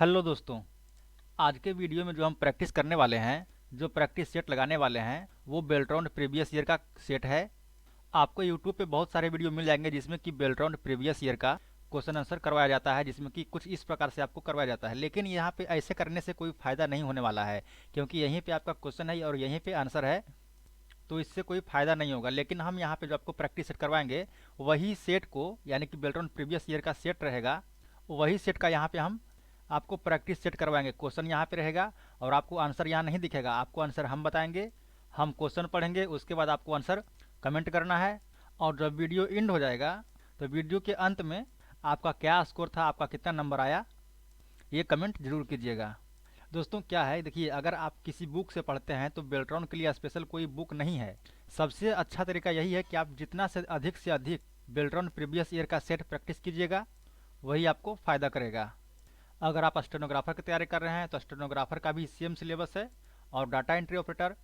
Hello दोस्तों। आज के वीडियो में जो हम प्रैक्टिस करने वाले हैं, जो प्रैक्टिस सेट लगाने वाले हैं, वो बेल्ट्रॉन प्रीवियस ईयर का सेट है। आपको यूट्यूब पे बहुत सारे वीडियो मिल जाएंगे जिसमें कि बेल्ट्रॉन प्रीवियस ईयर का क्वेश्चन आंसर करवाया जाता है, जिसमें कि कुछ इस प्रकार से आपको करवाया जाता है। लेकिन यहाँ पे ऐसे करने से कोई फ़ायदा नहीं होने वाला है, क्योंकि यहीं पे आपका क्वेश्चन है और यहीं पे आंसर है, तो इससे कोई फ़ायदा नहीं होगा। लेकिन हम यहाँ पे जो आपको प्रैक्टिस सेट करवाएंगे, वही सेट को, यानी कि बेल्ट्रॉन प्रीवियस ईयर का सेट रहेगा, वही सेट का यहाँ पे हम आपको प्रैक्टिस सेट करवाएंगे। क्वेश्चन यहाँ पे रहेगा और आपको आंसर यहाँ नहीं दिखेगा, आपको आंसर हम बताएंगे। हम क्वेश्चन पढ़ेंगे, उसके बाद आपको आंसर कमेंट करना है। और जब वीडियो एंड हो जाएगा तो वीडियो के अंत में आपका क्या स्कोर था, आपका कितना नंबर आया, ये कमेंट जरूर कीजिएगा। दोस्तों क्या है, देखिए, अगर आप किसी बुक से पढ़ते हैं तो बेल्ट्रॉन के लिए स्पेशल कोई बुक नहीं है। सबसे अच्छा तरीका यही है कि आप जितना से अधिक बेल्ट्रॉन प्रीवियस ईयर का सेट प्रैक्टिस कीजिएगा, वही आपको फ़ायदा करेगा। अगर आप स्टेनोग्राफर की तैयारी कर रहे हैं तो स्टेनोग्राफर का भी सेम सिलेबस है, और डाटा एंट्री ऑपरेटर,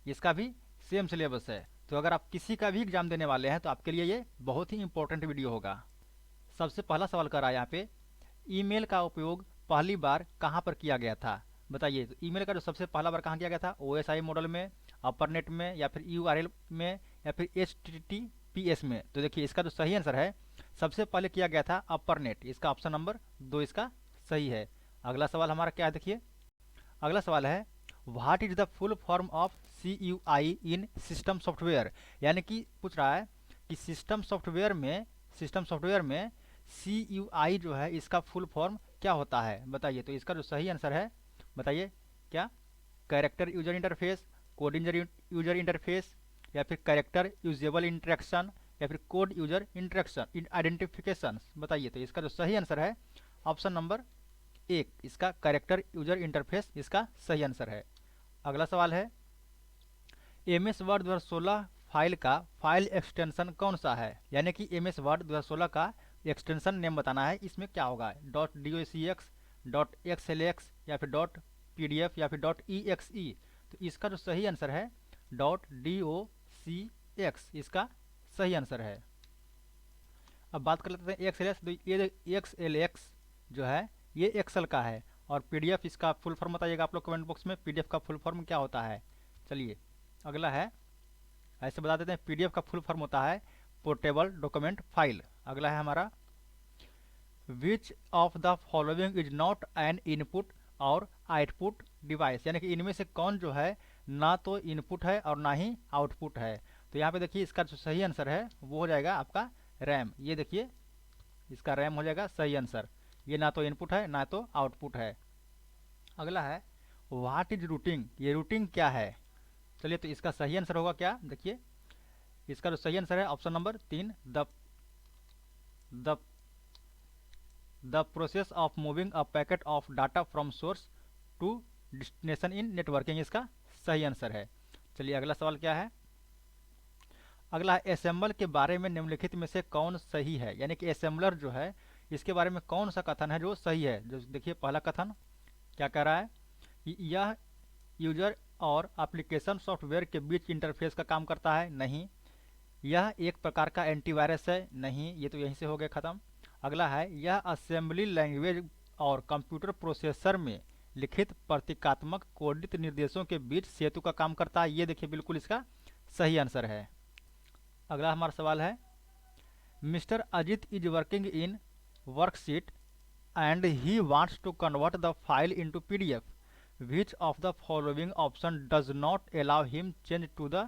इसका भी सेम सिलेबस है। तो अगर आप किसी का भी एग्जाम देने वाले हैं तो आपके लिए ये बहुत ही इंपॉर्टेंट वीडियो होगा। सबसे पहला सवाल कर रहा है यहाँ पे, ईमेल का उपयोग पहली बार कहाँ पर किया गया था? बताइए। तो ईमेल का जो सबसे पहला बार कहाँ किया गया था? ओएसआई मॉडल में, अपर्नेट में, या फिर यूआरएल में, या फिर एचटीटीपीएस में? तो देखिए, इसका जो सही आंसर है, सबसे पहले किया गया था अपर्नेट। इसका ऑप्शन नंबर 2 इसका सही है। अगला सवाल हमारा क्या है, देखिए। अगला सवाल है, what is the full form of C U I in system software? यानी कि पूछ रहा है कि सिस्टम सॉफ्टवेयर में सी यू आई जो है, इसका फुल फॉर्म क्या होता है? बताइए। तो इसका जो सही आंसर है, बताइए क्या? Character user interface, code user interface, या फिर कैरेक्टर यूजेबल इंटरेक्शन, या फिर कोड यूजर इंटरेक्शन आइडेंटिफिकेशन? बताइए। तो इसका जो सही आंसर है, ऑप्शन नंबर 1, इसका कैरेक्टर यूजर इंटरफेस इसका सही आंसर है। अगला सवाल है, एम एस वर्ड 2016 फाइल का फाइल एक्सटेंशन कौन सा है? यानी कि एम एस वर्ड 2016 का एक्सटेंशन नेम बताना है। इसमें क्या होगा? Dot D O C X, dot X L X, या फिर डॉट पी डी एफ, या फिर डॉट ई एक्स ई? तो इसका जो सही आंसर है, dot D O C x इसका सही आंसर है। अब बात कर लेते हैं एक्स एल एक्स। तो ये एक्स एल एक्स जो है, ये एक्सेल का है। और पीडीएफ, इसका फुल फॉर्म बताइएगा आप लोग कमेंट बॉक्स में, पीडीएफ का फुल फॉर्म क्या होता है। चलिए, अगला है, ऐसे बता देते हैं, पीडीएफ का फुल फॉर्म होता है पोर्टेबल डॉक्यूमेंट फाइल। अगला है हमारा, विच of the following is not an input और आउटपुट डिवाइस? यानी कि इनमें से कौन जो है, ना तो इनपुट है और ना ही आउटपुट है? तो यहाँ पे देखिए, इसका जो सही आंसर है वो हो जाएगा आपका रैम। ये देखिए, इसका रैम हो जाएगा सही आंसर। ये ना तो इनपुट है ना तो आउटपुट है। अगला है, व्हाट इज रूटिंग? ये रूटिंग क्या है? चलिए, तो इसका सही आंसर होगा क्या? देखिए, इसका जो सही आंसर है, option number 3, the the process of moving a packet of data from source to destination in networking, इसका सही आंसर है। चलिए, अगला सवाल क्या है? अगला है, असेंबल के बारे में निम्नलिखित में से कौन सही है? यानी कि असेंबलर जो है, इसके बारे में कौन सा कथन है जो सही है? जो देखिए, पहला कथन क्या कह रहा है कि यह यूजर और एप्लीकेशन सॉफ्टवेयर के बीच इंटरफेस का काम करता है। नहीं। यह एक प्रकार का एंटीवायरस है। नहीं, ये तो यहीं से हो गया खत्म। अगला है, यह असेंबली लैंग्वेज और कंप्यूटर प्रोसेसर में लिखित प्रतीकात्मक कोडित निर्देशों के बीच सेतु का काम करता है। ये देखिए, बिल्कुल इसका सही आंसर है। अगला हमारा सवाल है, mister Ajit is working in worksheet and he wants to convert the file into PDF. Which of the following option does not allow him change to the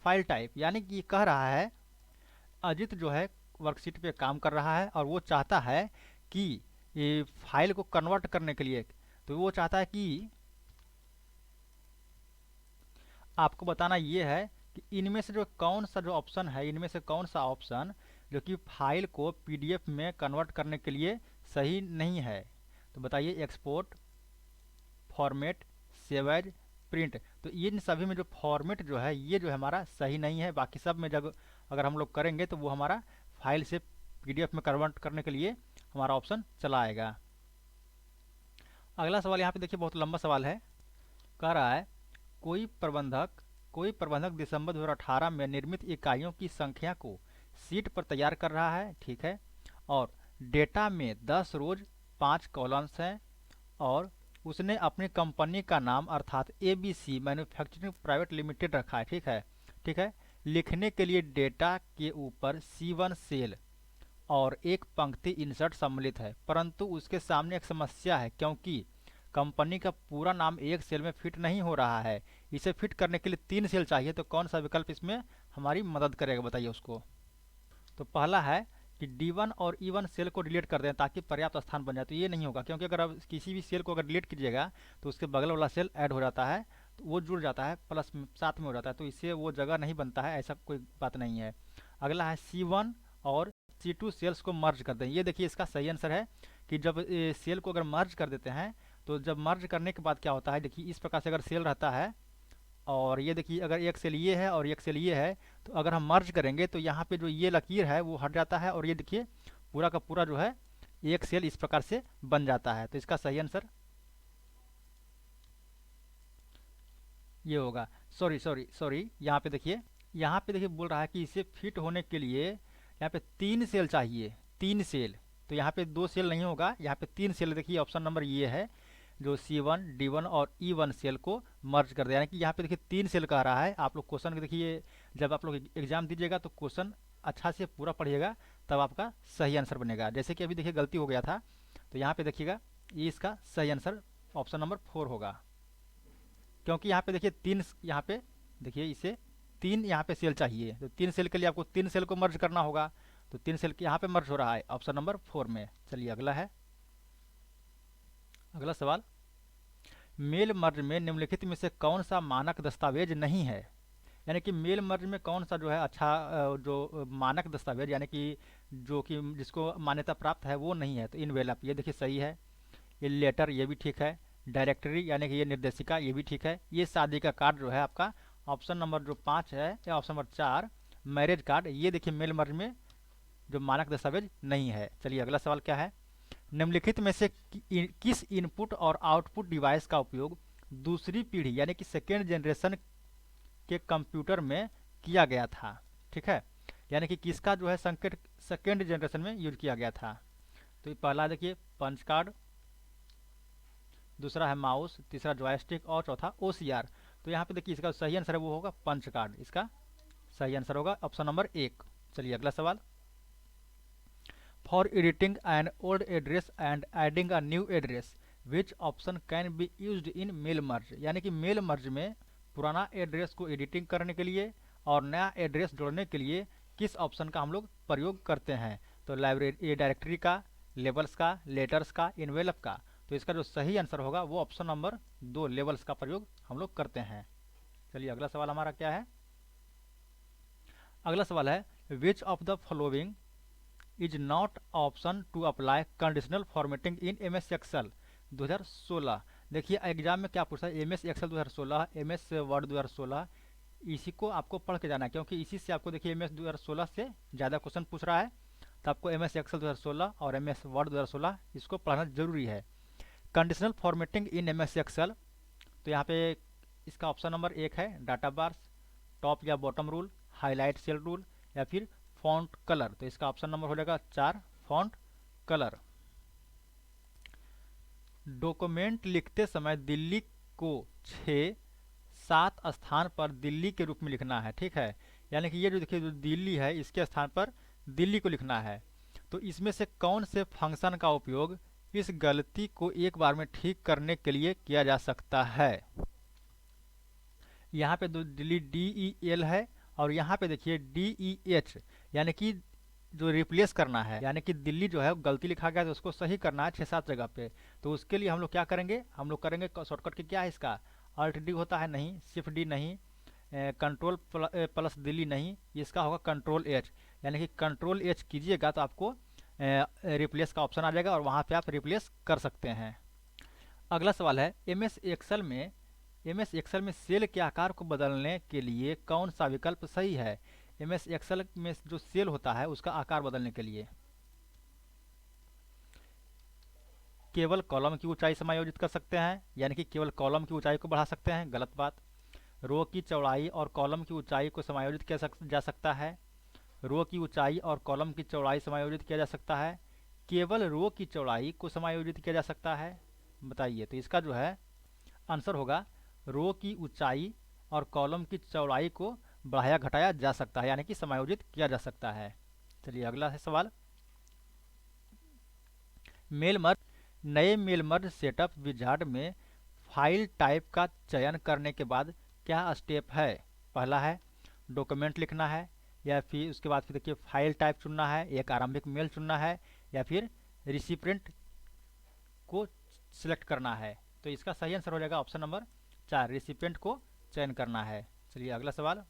file type? यानी कि कह रहा है, अजित जो है वर्कशीट पे काम कर रहा है और वो चाहता है कि ये फाइल को कन्वर्ट करने के लिए, तो वो चाहता है कि आपको बताना ये है कि इनमें से जो कौन सा जो ऑप्शन है, इनमें से कौन सा ऑप्शन जो कि फाइल को पीडीएफ में कन्वर्ट करने के लिए सही नहीं है। तो बताइए, export, format, save as, print. तो इन सभी में जो फॉर्मेट जो है, ये जो है हमारा सही नहीं है। बाकी सब में जब अगर हम लोग करेंगे तो वो हमारा फाइल से पीडीएफ में कन्वर्ट करने के लिए हमारा ऑप्शन चला आएगा। अगला सवाल यहाँ पे देखिए, बहुत लंबा सवाल है। कह रहा है, कोई प्रबंधक कोई प्रबंधक दिसंबर 2018 में निर्मित इकाइयों की संख्या को सीट पर तैयार कर रहा है। ठीक है। और डेटा में 10 रोज 5 कॉलम्स हैं, और उसने अपनी कंपनी का नाम अर्थात ABC मैन्युफैक्चरिंग प्राइवेट लिमिटेड रखा है, ठीक है। ठीक है, लिखने के लिए डेटा के ऊपर C1 सेल और एक पंक्ति इंसर्ट सम्मिलित है, परंतु उसके सामने एक समस्या है क्योंकि कंपनी का पूरा नाम एक सेल में फिट नहीं हो रहा है। इसे फिट करने के लिए 3 सेल चाहिए, तो कौन सा विकल्प इसमें हमारी मदद करेगा, बताइए उसको। तो पहला है कि D1 और E1 सेल को डिलीट कर दें ताकि पर्याप्त स्थान बन जाए। तो ये नहीं होगा, क्योंकि अगर आप किसी भी सेल को अगर डिलीट कीजिएगा तो उसके बगल वाला सेल ऐड हो जाता है, तो वो जुड़ जाता है, प्लस साथ में हो जाता है, तो इससे वो जगह नहीं बनता है, ऐसा कोई बात नहीं है। अगला है C1 और C2 सेल्स को मर्ज कर दें। ये देखिए इसका सही आंसर है कि जब सेल को अगर मर्ज कर देते हैं, तो जब मर्ज करने के बाद क्या होता है, देखिए इस प्रकार से अगर सेल रहता है और ये देखिए अगर एक सेल ये है और एक सेल ये है, तो अगर हम मर्ज करेंगे तो यहाँ पे जो ये लकीर है वो हट जाता है और ये देखिए पूरा का पूरा जो है एक सेल इस प्रकार से बन जाता है। तो इसका सही आंसर ये होगा। सॉरी सॉरी सॉरी, यहाँ पे देखिए बोल रहा है कि इसे फिट होने के लिए यहाँ पे 3 सेल चाहिए, 3 सेल। तो यहाँ पे 2 सेल नहीं होगा, यहाँ पे 3 सेल। देखिए ऑप्शन नंबर ये है जो C1 D1 और E1 सेल को मर्ज कर दे, यानी कि यहाँ पे देखिए 3 सेल कह रहा है। आप लोग क्वेश्चन देखिए, जब आप लोग एग्जाम दीजिएगा तो क्वेश्चन अच्छा से पूरा पढ़िएगा, तब आपका सही आंसर बनेगा। जैसे कि अभी देखिए गलती हो गया था, तो यहाँ पे देखिएगा ये इसका सही आंसर ऑप्शन नंबर 4 होगा, क्योंकि यहाँ पे देखिए यहाँ पे देखिए इसे 3 यहाँ पे सेल चाहिए, तो 3 सेल के लिए आपको 3 सेल को मर्ज करना होगा, तो 3 सेल के यहाँ पे मर्ज हो रहा है ऑप्शन नंबर 4 में। चलिए अगला है, अगला सवाल, मेल मर्ज में निम्नलिखित में से कौन सा मानक दस्तावेज नहीं है। यानी कि मेल मर्ज में कौन सा जो है अच्छा जो मानक दस्तावेज, यानी कि जो कि जिसको मान्यता प्राप्त है वो नहीं है। तो इनवेलप, ये देखिए सही है। ये लेटर, ये भी ठीक है। डायरेक्टरी यानी कि ये निर्देशिका, ये भी ठीक है। ये शादी का कार्ड जो है आपका ऑप्शन नंबर जो 5 है या ऑप्शन नंबर 4 मैरिज कार्ड, ये देखिए मेल मर्ज में जो मानक दस्तावेज नहीं है। चलिए अगला सवाल क्या है, निम्नलिखित में से किस इनपुट और आउटपुट डिवाइस का उपयोग दूसरी पीढ़ी यानी कि सेकेंड जनरेशन के कंप्यूटर में किया गया था। ठीक है, यानी कि किसका जो है संकेत सेकेंड जनरेशन में यूज किया गया था। तो पहला देखिए पंच कार्ड, दूसरा है माउस, तीसरा जॉयस्टिक और चौथा OCR। तो यहाँ पे देखिए इसका सही आंसर है वो होगा पंच कार्ड, इसका सही आंसर होगा ऑप्शन नंबर 1। चलिए अगला सवाल, for editing an old address and adding a new address which option can be used in mail merge. यानी कि मेल मर्ज में पुराना एड्रेस को एडिटिंग करने के लिए और नया एड्रेस जोड़ने के लिए किस ऑप्शन का हम लोग प्रयोग करते हैं। तो लाइब्रेरी डायरेक्टरी का, लेबल्स का, लेटर्स का, इनवेलप का। तो इसका जो सही आंसर होगा वो ऑप्शन नंबर 2 लेवल्स का प्रयोग हम लोग करते हैं। चलिए अगला सवाल हमारा क्या है, अगला सवाल है which of the following is not option to apply conditional formatting in MS Excel 2016। देखिए एग्जाम में क्या पूछा है, MS एक्सेल 2016, MS वर्ड 2016, इसी को आपको पढ़ के जाना है, क्योंकि इसी से आपको देखिए MS 2016 से ज़्यादा क्वेश्चन पूछ रहा है। तो आपको MS एक्सेल 2016 और MS वर्ड 2016 इसको पढ़ना जरूरी है। Conditional formatting in MS Excel, तो यहाँ पे इसका ऑप्शन नंबर 1 है डाटा बार्स, टॉप या bottom rule, highlight cell rule या फिर फॉन्ट कलर। तो इसका ऑप्शन नंबर हो जाएगा 4 फॉन्ट कलर। डॉक्यूमेंट लिखते समय दिल्ली को 6-7 स्थान पर दिल्ली के रूप में लिखना है। ठीक है, यानी कि ये जो देखिए जो दिल्ली है इसके स्थान पर दिल्ली को लिखना है। तो इसमें से कौन से फंक्शन का उपयोग इस गलती को एक बार में ठीक करने के लिए किया जा सकता है। यहाँ पे दो दिल्ली DEL है और यहाँ पे देखिए DEH, यानी कि जो रिप्लेस करना है, यानी कि दिल्ली जो है गलती लिखा गया तो उसको सही करना है 6-7 जगह पे। तो उसके लिए हम लोग क्या करेंगे, हम लोग करेंगे शॉर्टकट की क्या है इसका, Alt D होता है, नहीं, Shift D नहीं, कंट्रोल प्लस दिल्ली नहीं, इसका होगा कंट्रोल H। यानी कि कंट्रोल H कीजिएगा तो आपको रिप्लेस का ऑप्शन आ जाएगा और वहाँ पे आप रिप्लेस कर सकते हैं। अगला सवाल है MS एक्सेल में सेल के आकार को बदलने के लिए कौन सा विकल्प सही है। MS एक्सेल में जो सेल होता है उसका आकार बदलने के लिए केवल कॉलम की ऊंचाई समायोजित कर सकते हैं, यानी कि केवल कॉलम की ऊंचाई को बढ़ा सकते हैं, गलत बात। रो की चौड़ाई और कॉलम की ऊंचाई को समायोजित किया जा सकता है, रो की ऊंचाई और कॉलम की चौड़ाई समायोजित किया जा सकता है, केवल रो की चौड़ाई को समायोजित किया जा सकता है, बताइए। तो इसका जो है आंसर होगा रो की ऊंचाई और कॉलम की चौड़ाई को बढ़ाया घटाया जा सकता है, यानी कि समायोजित किया जा सकता है। चलिए अगला है सवाल। मेल मर्ज नए मेल मर्ज सेटअप विजार्ड में फाइल टाइप का चयन करने के बाद क्या स्टेप है? पहला है डॉक्यूमेंट लिखना है, या फिर उसके बाद फिर देखिए फाइल टाइप चुनना है, एक आरंभिक मेल चुनना है, या फिर रिसिप्रेंट को सिलेक्ट करना है। तो इसका सही आंसर हो जाएगा ऑप्शन नंबर 4, रिसिपेंट को चयन करना है। चलिए अगला सवाल।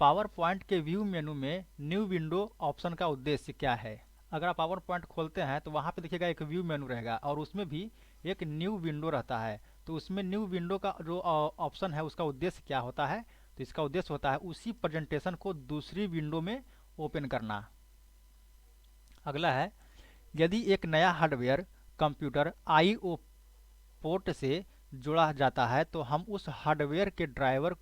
पावर पॉइंट के व्यू मेनू में न्यू विंडो ऑप्शन का उद्देश्य क्या है? अगर आप पावर पॉइंट खोलते हैं तो वहाँ पे देखिएगा एक व्यू मेनू रहेगा और उसमें भी एक न्यू विंडो रहता है। तो उसमें न्यू विंडो का जो ऑप्शन है उसका उद्देश्य क्या होता है? तो इसका उद्देश्य होता है उसी प्रेजेंटेशन को दूसरी विंडो में ओपन करना। अगला है यदि एक नया हार्डवेयर कंप्यूटर आईओ पोर्ट से जोड़ा जाता है तो हम उस हार्डवेयर के ड्राइवर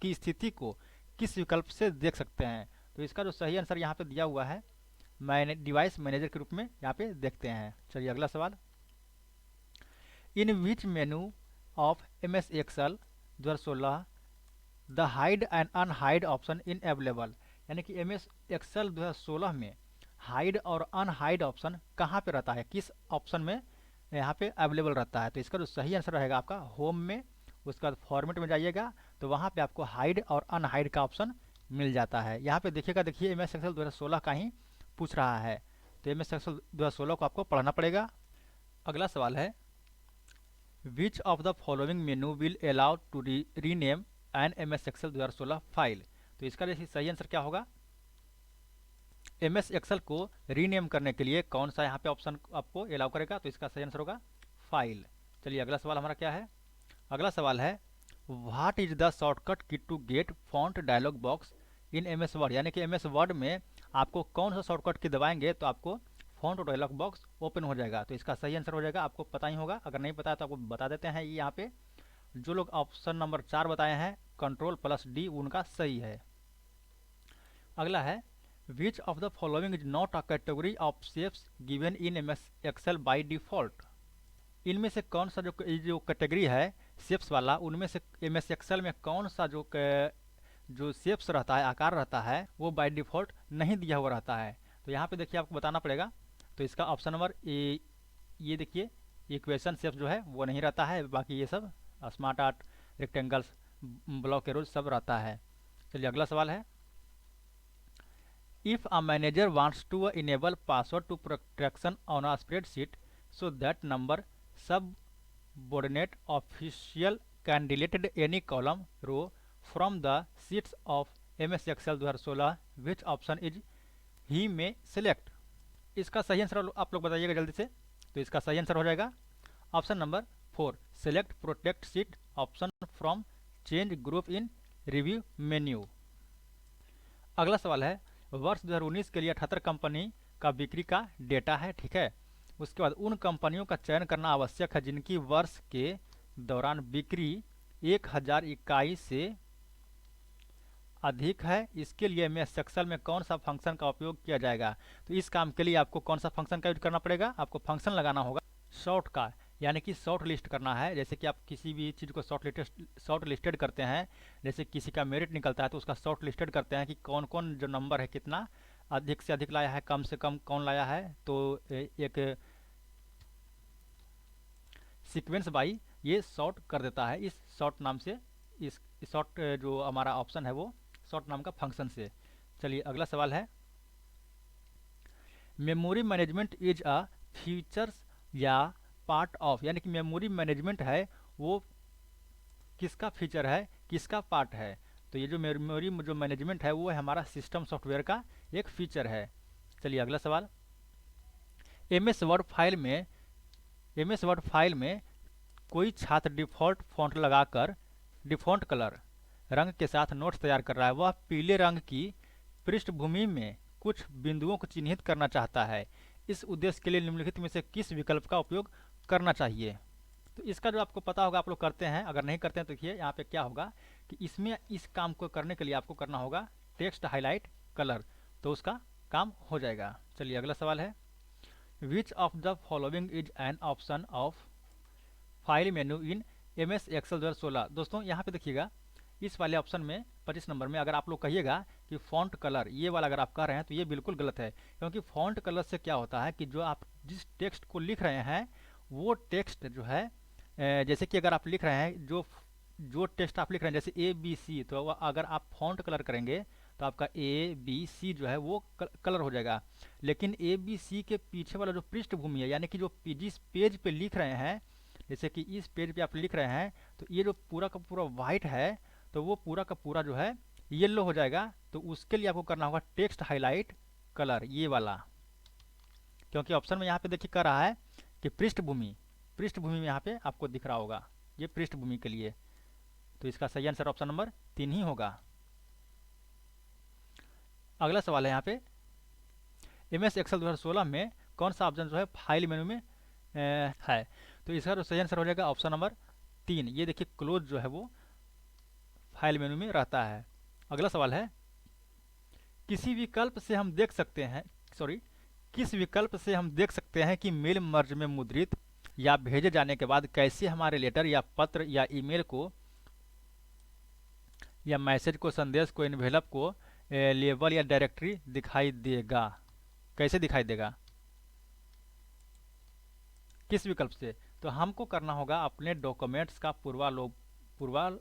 की स्थिति को किस विकल्प से देख सकते हैं? तो इसका जो सही आंसर यहाँ पे दिया हुआ है मैंने डिवाइस मैनेजर के रूप में यहाँ पे देखते हैं। चलिए अगला सवाल। In which menu of M S Excel 2016 the hide and unhide option in available, यानी कि एम एस एक्सल 2016 में हाइड और अनहाइड ऑप्शन कहाँ पे रहता है, किस ऑप्शन में यहाँ पे अवेलेबल रहता है? तो इसका जो सही आंसर रहेगा आपका होम में, उसके बाद फॉर्मेट में जाइएगा तो वहाँ पे आपको हाइड और अनहाइड का ऑप्शन मिल जाता है। यहाँ पे देखिएगा, देखिए एम एस एक्सेल 2016 का ही पूछ रहा है, तो एम एस एक्सेल 2016 को आपको पढ़ना पड़ेगा। अगला सवाल है which of the following menu will allow to rename an M S Excel 2016 file? तो इसका जैसे सही आंसर क्या होगा? एम एस एक्सेल को रीनेम करने के लिए कौन सा यहाँ पे ऑप्शन आपको अलाउ करेगा? तो इसका सही आंसर होगा फाइल। चलिए अगला सवाल हमारा क्या है? अगला सवाल है what is the shortcut key to get font dialog box in M S Word, यानी कि एम एस वर्ड में आपको कौन सा शॉर्टकट की दबाएंगे तो आपको फॉन्ट डायलॉग बॉक्स ओपन हो जाएगा? तो इसका सही आंसर हो जाएगा, आपको पता ही होगा, अगर नहीं पता तो आपको बता देते हैं। ये यहाँ पे जो लोग ऑप्शन नंबर 4 बताए हैं Ctrl+D उनका सही है। अगला है which of the following is not a category of shapes given in M S Excel by default? इनमें से कौन सा जो कैटेगरी है शेप्स वाला, उनमें से एम एस एक्सेल में कौन सा जो शेप्स रहता है, आकार रहता है, वो बाय डिफॉल्ट नहीं दिया हुआ रहता है? तो यहाँ पे देखिए आपको बताना पड़ेगा। तो इसका ऑप्शन नंबर ये देखिए इक्वेशन शेप्स जो है वो नहीं रहता है, बाकी ये सब smart art, rectangles, block arrows सब रहता है। चलिए अगला सवाल है if a manager wants to enable password to protection on a spreadsheet so that number subordinate official can delete any column row from the sheets of MS Excel 2016 which option is he may select? इसका सही answer आप लोग बताइएगा जल्दी से। तो इसका सही आंसर हो जाएगा option number 4, select protect sheet option from change group in review menu. अगला सवाल है वर्ष 2019 के लिए 78 कंपनी का बिक्री का डेटा है, ठीक है। उसके बाद उन कंपनियों का चयन करना आवश्यक है जिनकी वर्ष के दौरान बिक्री 1000 इकाई से अधिक है। इसके लिए एमएस एक्सेल में कौन सा फंक्शन का उपयोग किया जाएगा? तो इस काम के लिए आपको कौन सा फंक्शन का यूज करना पड़ेगा? आपको फंक्शन लगाना होगा शॉर्ट का, यानी कि शॉर्ट लिस्ट करना है। जैसे कि आप किसी भी चीज़ को शॉर्ट लिस्टेड करते हैं, जैसे किसी का मेरिट निकलता है तो उसका शॉर्ट लिस्टेड करते हैं कि कौन कौन जो नंबर है कितना अधिक से अधिक लाया है, कम से कम कौन लाया है। तो एक सीक्वेंस बाई ये शॉर्ट कर देता है इस शॉर्ट नाम से, इस शॉर्ट जो हमारा ऑप्शन है वो शॉर्ट नाम का फंक्शन से। चलिए अगला सवाल है memory management is a features या पार्ट ऑफ, यानी कि मेमोरी मैनेजमेंट है वो किसका फीचर है, किसका पार्ट है? तो ये जो मेमोरी जो मैनेजमेंट है वो है हमारा सिस्टम सॉफ्टवेयर का एक फीचर है। चलिए अगला सवाल एमएस वर्ड फाइल में कोई छात्र डिफ़ॉल्ट फॉन्ट लगाकर डिफ़ॉल्ट कलर रंग के साथ नोट्स तैयार कर रहा है। वह पीले रंग की पृष्ठभूमि में कुछ बिंदुओं को चिन्हित करना चाहता है। इस उद्देश्य के लिए निम्नलिखित में से किस विकल्प का उपयोग करना चाहिए? तो इसका जो आपको पता होगा आप लोग करते हैं, अगर नहीं करते हैं तो देखिए यहाँ पे क्या होगा कि इसमें इस काम को करने के लिए आपको करना होगा टेक्स्ट हाईलाइट कलर, तो उसका काम हो जाएगा। चलिए अगला सवाल है which of the following is an option of file menu in M S Excel 2016। दोस्तों यहाँ पे देखिएगा, इस वाले ऑप्शन में 25 नंबर में अगर आप लोग कहिएगा कि फॉन्ट कलर ये वाला अगर आप कह रहे हैं तो ये बिल्कुल गलत है, क्योंकि फॉन्ट कलर से क्या होता है कि जो आप जिस टेक्स्ट को लिख रहे हैं वो टेक्स्ट जो है जैसे कि अगर आप लिख रहे हैं जो जो टेक्स्ट आप लिख रहे हैं जैसे ए बी सी, तो अगर आप फॉन्ट कलर करेंगे तो आपका ए बी सी जो है वो कलर हो जाएगा। लेकिन ए बी सी के पीछे वाला जो पृष्ठभूमि है, यानी कि जो जिस पेज पे लिख रहे हैं, जैसे कि इस पेज पे आप लिख रहे हैं तो ये जो पूरा का पूरा वाइट है तो वो पूरा का पूरा जो है येलो हो जाएगा। तो उसके लिए आपको करना होगा टेक्स्ट हाईलाइट कलर, ये वाला, क्योंकि ऑप्शन में यहाँ पे देखिए कर रहा है कि पृष्ठभूमि, पृष्ठभूमि में यहाँ पे आपको दिख रहा होगा ये पृष्ठभूमि के लिए। तो इसका सही आंसर ऑप्शन नंबर 3 ही होगा। अगला सवाल है यहाँ पे, एम एस एक्सेल 2016 में कौन सा ऑप्शन जो है फाइल मेनू में है? तो इसका जो सही आंसर हो जाएगा ऑप्शन नंबर 3। ये देखिए क्लोज जो है वो फाइल मेनू में रहता है। अगला सवाल है, किसी विकल्प से हम देख सकते हैं किस विकल्प से हम देख सकते हैं कि मेल मर्ज में मुद्रित या भेजे जाने के बाद कैसे हमारे लेटर या पत्र या ईमेल को या मैसेज को, संदेश को, इन्वेलप को लेबल या डायरेक्टरी दिखाई देगा? कैसे दिखाई देगा, किस विकल्प से? तो हमको करना होगा अपने डॉक्यूमेंट्स का पूर्वावलोकन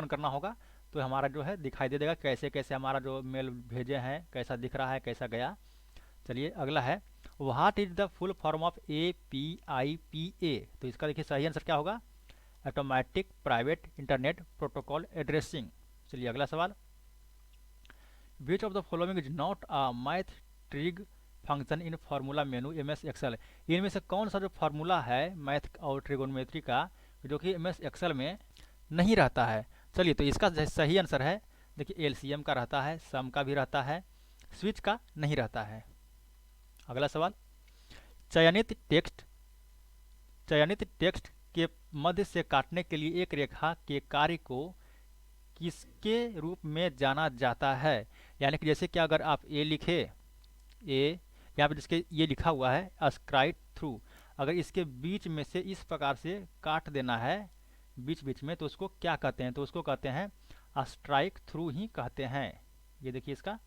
करना होगा, तो हमारा जो है दिखाई दे देगा कैसे कैसे हमारा जो मेल भेजे हैं कैसा दिख रहा है, कैसा गया। चलिए अगला है, what is the full form of APIPA? तो इसका देखिए सही आंसर क्या होगा, automatic private internet protocol addressing. चलिए अगला सवाल, which of the following is not a math trig function in formula menu M S Excel? इनमें से कौन सा जो फार्मूला है मैथ और ट्रिगोनोमेट्री का जो कि एम एस एक्सेल में नहीं रहता है? चलिए तो इसका सही आंसर है, देखिए एलसीएम का रहता है, सम का भी रहता है, स्विच का नहीं रहता है। अगला सवाल, चयनित टेक्स्ट के मध्य से काटने के लिए एक रेखा के कार्य को किसके रूप में जाना जाता है? यानी कि जैसे कि अगर आप ए लिखे, ए यहाँ पे जिसके ये लिखा हुआ है स्क्राइब थ्रू, अगर इसके बीच में से इस प्रकार से काट देना है बीच बीच में, तो उसको क्या कहते हैं? तो उसको कहते हैं स्ट्राइक थ्रू ही कहते हैं। ये देखिए इसका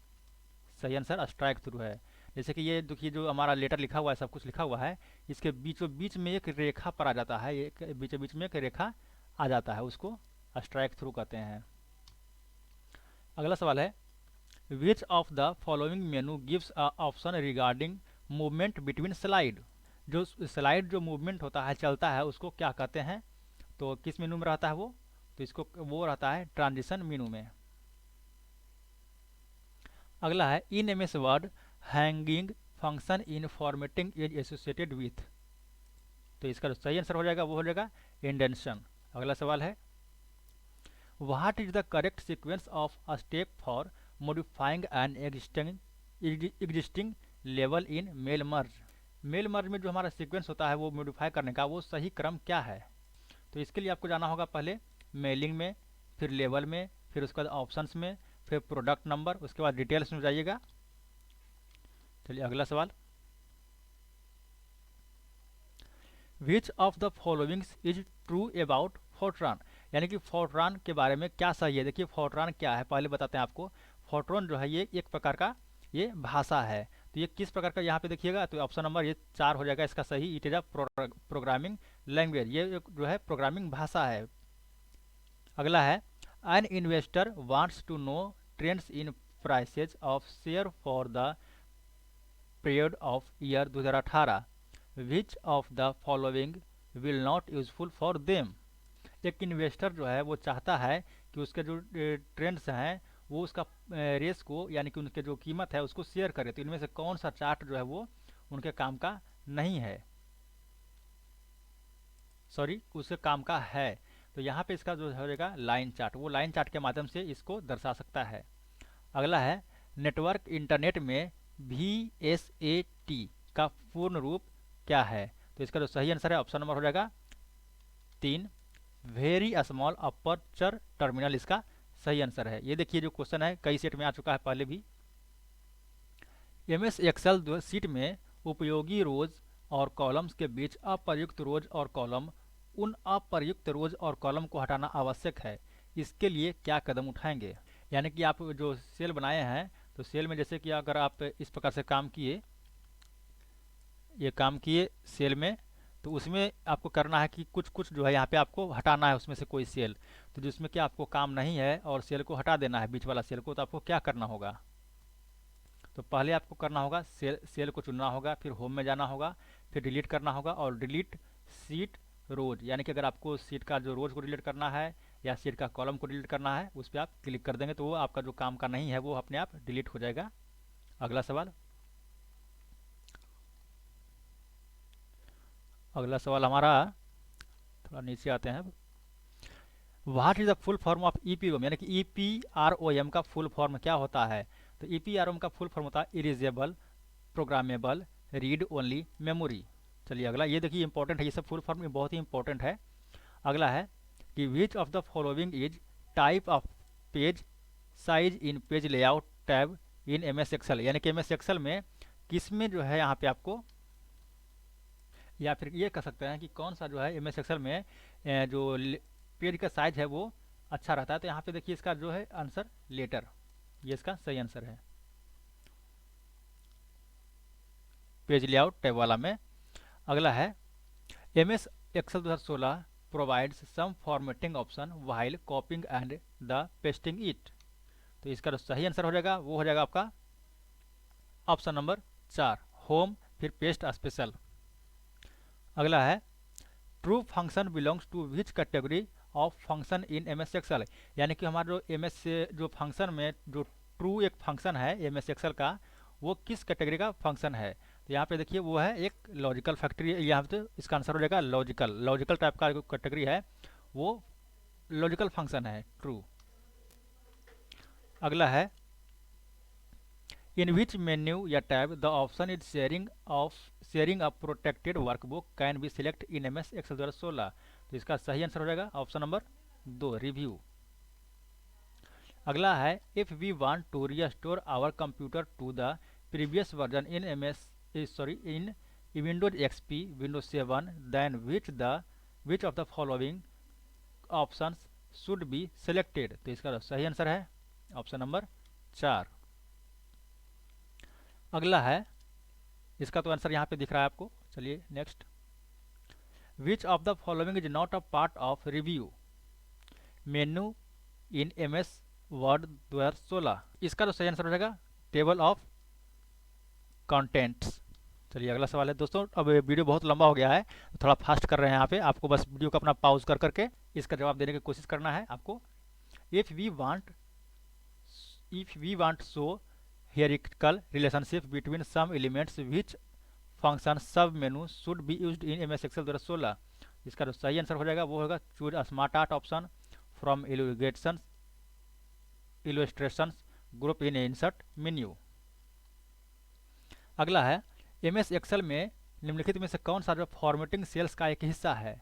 सही आंसर स्ट्राइक थ्रू है। जैसे कि ये देखिए जो हमारा लेटर लिखा हुआ है, सब कुछ लिखा हुआ है, इसके बीचों बीच में एक रेखा पर आ जाता है, एक बीचों बीच में एक रेखा आ जाता है, उसको स्ट्राइक थ्रू कहते हैं। अगला सवाल है, which of the following menu gives a option regarding movement between slide? जो स्लाइड जो मूवमेंट होता है, चलता है, उसको क्या कहते हैं? तो किस मेनू में रहता है वो? तो इसको वो रहता है ट्रांजिशन मेनू में। अगला है, in M S Word hanging function in formatting is associated with? तो इसका जो सही आंसर हो जाएगा वो हो जाएगा इंडेंशन। अगला सवाल है, what is the correct sequence of a step for modifying an existing level in mail merge? Mail merge में जो हमारा सीक्वेंस होता है वो मॉडिफाई करने का, वो सही क्रम क्या है? तो इसके लिए आपको जाना होगा पहले मेलिंग में, फिर लेवल में, फिर उसके बाद ऑप्शंस में, फिर प्रोडक्ट नंबर, उसके बाद डिटेल्स में जाइएगा। चलिए अगला सवाल, which of the followings is true about Fortran? यानी कि फोर्ट्रान के बारे में क्या सही है? देखिए फोर्ट्रान क्या है पहले बताते हैं आपको। फोर्ट्रान जो है ये एक प्रकार का ये भाषा है। तो ये किस प्रकार का, यहाँ पे देखिएगा तो ऑप्शन नंबर ये 4 हो जाएगा इसका सही, it is a programming language, ये जो है प्रोग्रामिंग भाषा है। अगला है, an investor wants to know trends in prices of share for the period of year 2018, which of the following will not useful for them? एक इन्वेस्टर जो है वो चाहता है कि उसके जो ट्रेंड्स हैं वो उसका रेस को, यानी कि उनके जो कीमत है उसको शेयर करे, तो इनमें से कौन सा चार्ट जो है वो उनके काम का नहीं है, उसके काम का है? तो यहाँ पे इसका जो होगा लाइन चार्ट, वो लाइन चार्ट के माध्यम से इसको दर्शा सकता है। अगला है, नेटवर्क इंटरनेट में VSAT का पूर्ण रूप क्या है? तो इसका जो सही आंसर है ऑप्शन नंबर हो जाएगा 3, वेरी स्मॉल अपर्चर टर्मिनल इसका सही आंसर है। ये देखिए जो क्वेश्चन है कई सेट में आ चुका है पहले भी। MS एक्सेल सीट में उपयोगी रोज और कॉलम्स के बीच अप्रयुक्त रोज और कॉलम, उन अप्रयुक्त रोज और कॉलम को हटाना आवश्यक है। इसके लिए क्या कदम उठाएंगे? यानी कि आप जो सेल बनाए हैं, तो सेल में जैसे कि अगर आप इस प्रकार से काम किए, ये काम किए सेल में, तो उसमें आपको करना है कि कुछ कुछ जो है यहाँ पे आपको हटाना है उसमें से कोई सेल। तो जिसमें कि आपको काम नहीं है और सेल को हटा देना है, बीच वाला सेल को, तो आपको क्या करना होगा? तो पहले आपको करना होगा सेल को चुनना होगा, फिर होम में जाना होगा, फिर डिलीट करना होगा और डिलीट सीट रोज, यानी कि अगर आपको सीट का जो रोज को डिलीट करना है या सीट का कॉलम को डिलीट करना है, उस पर आप क्लिक कर देंगे तो वो आपका जो काम का नहीं है वो अपने आप डिलीट हो जाएगा। अगला सवाल, अगला सवाल हमारा, थोड़ा नीचे आते हैं। What is the full form of EPOM, यानी कि ईपीआरओएम का फुल फॉर्म क्या होता है? तो ईपीआरओएम का फुल फॉर्म होता है erasable programmable read only memory. चलिए अगला, ये देखिए इंपॉर्टेंट है, ये सब फुल फॉर्म बहुत ही इंपॉर्टेंट है। अगला है कि which of the following is type of page size in page layout tab in M S Excel, यानी कि एम एस एक्सेल में किस में जो है यहाँ पे आपको, या फिर ये कह सकते हैं कि कौन सा जो है एम एस एक्सेल में जो पेज का साइज है वो अच्छा रहता है। तो यहाँ पे देखिए इसका जो है आंसर लेटर, ये इसका सही आंसर है पेज लेआउट टैब वाला में। अगला है M S Excel 2016 provides some formatting option while copying and the pasting it. तो इसका जो सही आंसर हो जाएगा वो हो जाएगा आपका ऑप्शन नंबर 4, होम फिर पेस्ट स्पेशल। अगला है true function belongs to which category of function in M S Excel, यानी कि हमारा जो एम एस जो फंक्शन में जो ट्रू एक फंक्शन है एम एस एक्सेल का, वो किस कैटेगरी का फंक्शन है? तो यहाँ पे देखिए वो है एक लॉजिकल फैक्ट्री, यहाँ पे इसका आंसर हो जाएगा लॉजिकल, लॉजिकल टाइप का कैटेगरी है वो लॉजिकल फंक्शन है, ट्रू। अगला है इन विच मेन्यू या tab the option is sharing a protected workbook can be select in M S Excel 2016। तो इसका सही आंसर हो जाएगा ऑप्शन नंबर 2, रिव्यू। अगला है if we want to restore our computer to the previous version in in Windows XP Windows 7 then which of the following options should be selected. तो इसका सही आंसर है ऑप्शन नंबर 4। अगला है, इसका तो आंसर यहाँ पे दिख रहा है आपको, चलिए next. Which of the following is not a part of review menu in M S Word 2016। इसका तो सही आंसर हो जाएगा टेबल ऑफ कंटेंट्स। चलिए अगला सवाल है दोस्तों, अब वीडियो बहुत लंबा हो गया है तो थोड़ा फास्ट कर रहे हैं यहाँ पे, आपको बस वीडियो को अपना पॉज कर करके इसका जवाब देने की कोशिश करना है आपको। If we want so hierarchical relationship between some elements which function sub menu should be used in M S Excel 2016। इसका जो सही आंसर हो जाएगा वो होगा choose smart art option from illustration group in insert menu. अगला है M S Excel में निम्नलिखित में से कौन सा जो फॉर्मेटिंग सेल्स का एक हिस्सा है?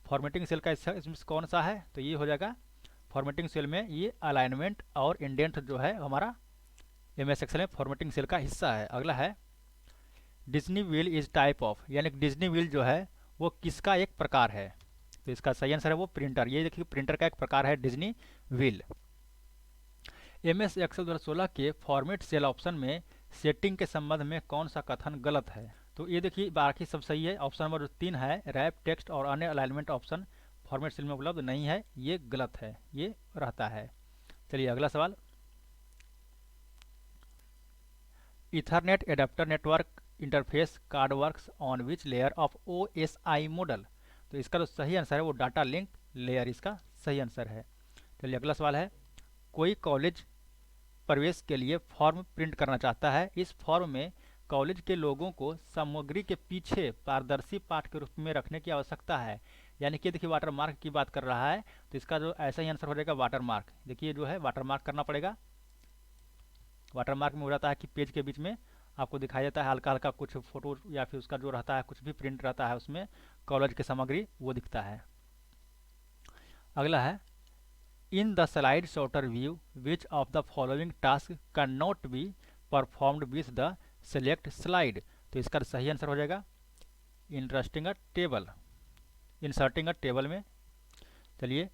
फॉर्मेटिंग सेल का इसमें कौन सा है? तो ये हो जाएगा फॉर्मेटिंग सेल में ये अलाइनमेंट और इंडेंट जो है हमारा एम एस एक्सेल में फॉर्मेटिंग सेल का हिस्सा है। अगला है Disney wheel is type of, यानी कि डिज्नी व्हील जो है वो किसका एक प्रकार है? तो इसका सही आंसर है वो प्रिंटर, ये देखिए प्रिंटर का एक प्रकार है Disney wheel. M S Excel 2016 के फॉर्मेट सेल ऑप्शन में सेटिंग के संबंध में कौन सा कथन गलत है? तो ये देखिए बाकी सब सही है, ऑप्शन नंबर 3 है रैप टेक्स्ट और अन्य अलाइनमेंट ऑप्शन फॉर्मेट सेल में उपलब्ध नहीं है, ये गलत है, ये रहता है। चलिए अगला सवाल, Ethernet adapter network interface card works on which layer of OSI model. तो इसका जो सही आंसर है वो डाटा लिंक लेयर इसका सही आंसर है। चलिए अगला सवाल है, कोई कॉलेज प्रवेश के लिए फॉर्म प्रिंट करना चाहता है, इस फॉर्म में कॉलेज के लोगों को सामग्री के पीछे पारदर्शी पाठ के रूप में रखने की आवश्यकता है, यानी कि देखिए वाटर मार्क की बात कर रहा है, तो इसका जो ऐसा ही आंसर हो जाएगा वाटर मार्क। देखिए जो है वाटर मार्क करना पड़ेगा, वाटर मार्क में हो जाता है कि पेज के बीच में आपको दिखाई देता है हल्का हल्का कुछ फोटो या फिर उसका जो रहता है कुछ भी प्रिंट रहता है उसमें कॉलेज की सामग्री वो दिखता है। अगला है in the slide shorter view which of the following task can not be performed with the select slide. तो इसका सही आंसर हो जाएगा इंटरेस्टिंग अ टेबल, इंसर्टिंग अ टेबल में। चलिए,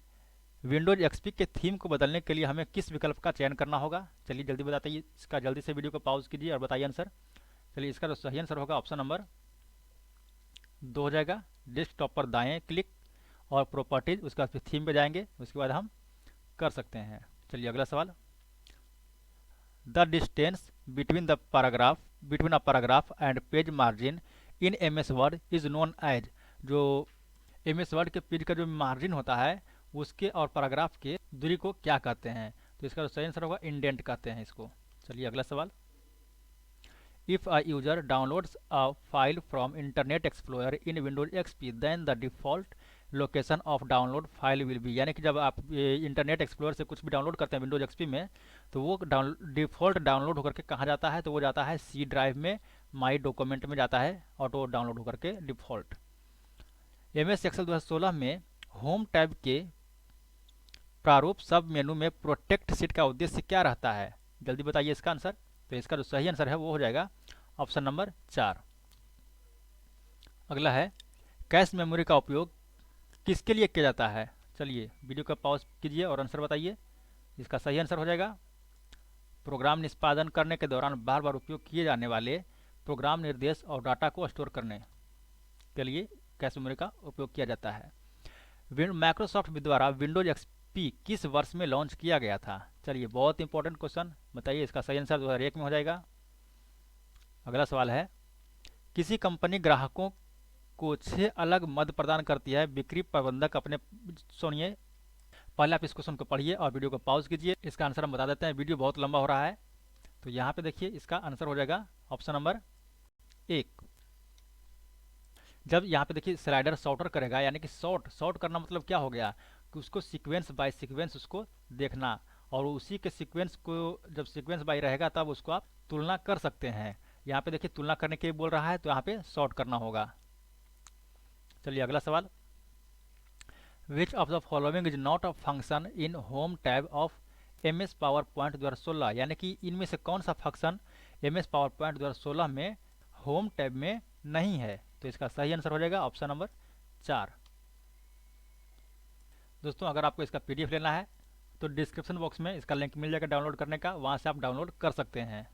विंडोज एक्सपी के थीम को बदलने के लिए हमें किस विकल्प का चयन करना होगा? चलिए जल्दी बताइए, इसका जल्दी से वीडियो को पॉज कीजिए और बताइए आंसर। चलिए, इसका तो सही आंसर होगा ऑप्शन नंबर 2 हो जाएगा। डेस्कटॉप पर दाएं क्लिक और प्रॉपर्टीज, उसके बाद फिर थीम पे जाएंगे, उसके बाद हम कर सकते हैं। चलिए अगला सवाल, the distance between a paragraph and page margin in M S Word is known as, जो एम एस वर्ड के पेज का जो मार्जिन होता है उसके और पैराग्राफ के दूरी को क्या कहते हैं? तो इसका सही आंसर होगा इंडेंट कहते हैं इसको। चलिए अगला सवाल, if a user downloads a file from Internet Explorer in Windows XP then the default location of download file will be, यानी कि जब आप इंटरनेट एक्सप्लोरर से कुछ भी डाउनलोड करते हैं विंडोज एक्सपी में, तो वो डिफॉल्ट डाउनलोड होकर के कहाँ जाता है? तो वो जाता है सी ड्राइव में, माई डॉक्यूमेंट में जाता है ऑटो डाउनलोड होकर के डिफॉल्ट। एम एस एक्सेल 2016 में होम टैब के प्रारूप सब मेनू में प्रोटेक्ट सीट का उद्देश्य क्या रहता है? जल्दी बताइए इसका आंसर। तो इसका जो सही आंसर है वो हो जाएगा ऑप्शन नंबर 4। अगला है, कैश मेमोरी का उपयोग किसके लिए किया जाता है? चलिए वीडियो का पॉज कीजिए और आंसर बताइए। इसका सही आंसर हो जाएगा प्रोग्राम निष्पादन करने के दौरान बार बार उपयोग किए जाने वाले प्रोग्राम निर्देश और डाटा को स्टोर करने के लिए कैश मेमोरी का उपयोग किया जाता है। माइक्रोसॉफ्ट द्वारा विंडोज एक्सपी किस वर्ष में लॉन्च किया गया था? चलिए बहुत इंपॉर्टेंट क्वेश्चन, बताइए। इसका सही आंसर 2001 में हो जाएगा। अगला सवाल है, किसी कंपनी ग्राहकों को 6 अलग मद प्रदान करती है, बिक्री प्रबंधक अपने, सुनिए पहले आप इस क्वेश्चन को पढ़िए और वीडियो को पॉज कीजिए। इसका आंसर हम बता देते हैं, वीडियो बहुत लंबा हो रहा है। तो यहाँ पे देखिए इसका आंसर हो जाएगा ऑप्शन नंबर 1। जब यहाँ पे देखिए स्लाइडर सॉर्टर करेगा, यानी कि सॉर्ट करना मतलब क्या हो गया कि उसको सीक्वेंस बाय सीक्वेंस उसको देखना, और उसी के सीक्वेंस को जब सीक्वेंस बाय रहेगा तब उसको आप तुलना कर सकते हैं। यहाँ पे देखिए तुलना करने के लिए बोल रहा है, तो यहाँ पे सॉर्ट करना होगा। चलिए अगला सवाल, which of the following is not a function in home tab of M S PowerPoint 2016, यानी कि इनमें से कौन सा function M S PowerPoint 2016 में होम टैब में नहीं है? तो इसका सही आंसर हो जाएगा ऑप्शन नंबर 4। दोस्तों अगर आपको इसका पीडीएफ लेना है तो डिस्क्रिप्शन बॉक्स में इसका लिंक मिल जाएगा डाउनलोड करने का, वहाँ से आप डाउनलोड कर सकते हैं।